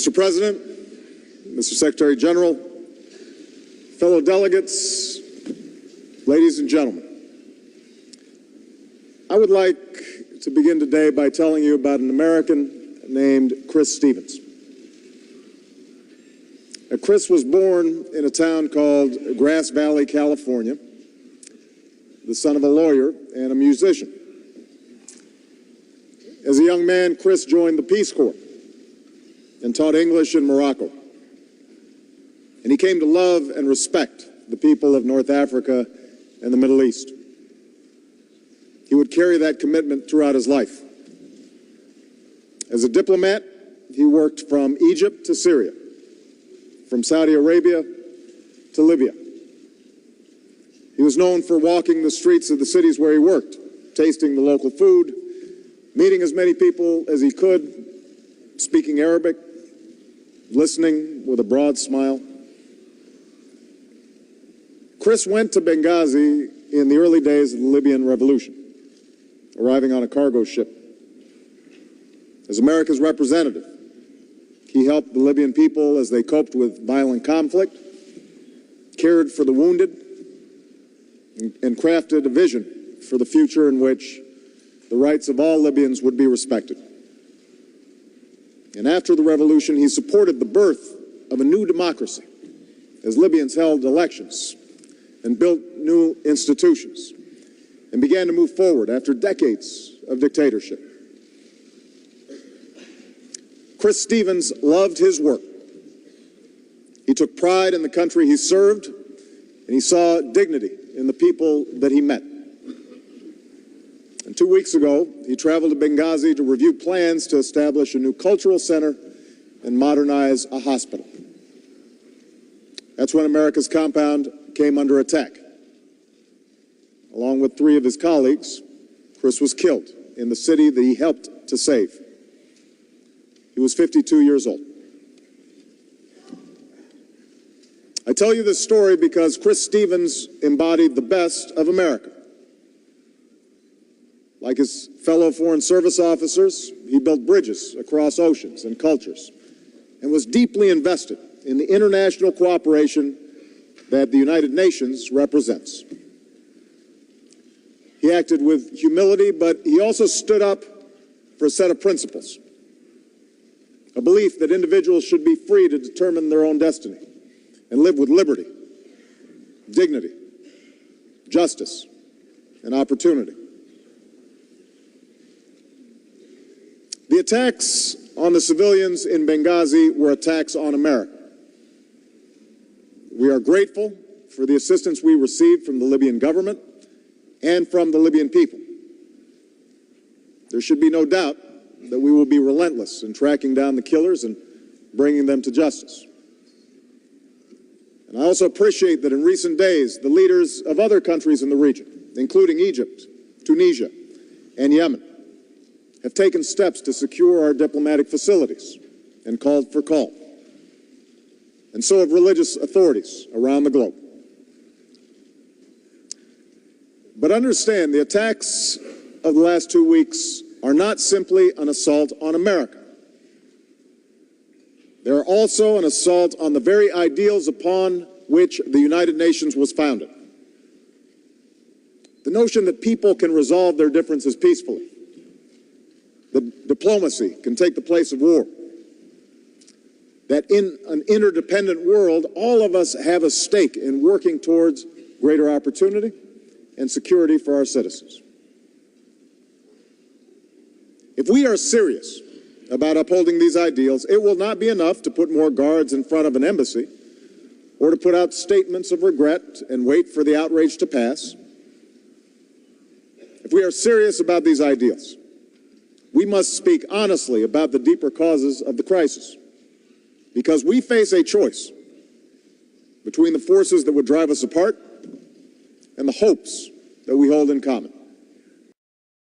Mr. President, Mr. Secretary General, fellow delegates, ladies and gentlemen, I would like to begin today by telling you about an American named Chris Stevens. Chris was born in a town called Grass Valley, California, the son of a lawyer and a musician. As a young man, Chris joined the Peace Corps and taught English in Morocco. And he came to love and respect the people of North Africa and the Middle East. He would carry that commitment throughout his life. As a diplomat, he worked from Egypt to Syria, from Saudi Arabia to Libya. He was known for walking the streets of the cities where he worked, tasting the local food, meeting as many people as he could, speaking Arabic, listening with a broad smile. Chris went to Benghazi in the early days of the Libyan Revolution, arriving on a cargo ship. As America's representative, he helped the Libyan people as they coped with violent conflict, cared for the wounded, and crafted a vision for the future in which the rights of all Libyans would be respected. And after the revolution, he supported the birth of a new democracy as Libyans held elections and built new institutions and began to move forward after decades of dictatorship. Chris Stevens loved his work. He took pride in the country he served, and he saw dignity in the people that he met. And 2 weeks ago, he traveled to Benghazi to review plans to establish a new cultural center and modernize a hospital. That's when America's compound came under attack. Along with 3 of his colleagues, Chris was killed in the city that he helped to save. He was 52 years old. I tell you this story because Chris Stevens embodied the best of America. Like his fellow Foreign Service officers, he built bridges across oceans and cultures and was deeply invested in the international cooperation that the United Nations represents. He acted with humility, but he also stood up for a set of principles, a belief that individuals should be free to determine their own destiny and live with liberty, dignity, justice, and opportunity. The attacks on the civilians in Benghazi were attacks on America. We are grateful for the assistance we received from the Libyan government and from the Libyan people. There should be no doubt that we will be relentless in tracking down the killers and bringing them to justice. And I also appreciate that in recent days, the leaders of other countries in the region, including Egypt, Tunisia, and Yemen, have taken steps to secure our diplomatic facilities and called for calm. And so have religious authorities around the globe. But understand, the attacks of the last 2 weeks are not simply an assault on America. They are also an assault on the very ideals upon which the United Nations was founded. The notion that people can resolve their differences peacefully, that diplomacy can take the place of war, that in an interdependent world, all of us have a stake in working towards greater opportunity and security for our citizens. If we are serious about upholding these ideals, it will not be enough to put more guards in front of an embassy or to put out statements of regret and wait for the outrage to pass. If we are serious about these ideals, we must speak honestly about the deeper causes of the crisis, because we face a choice between the forces that would drive us apart and the hopes that we hold in common.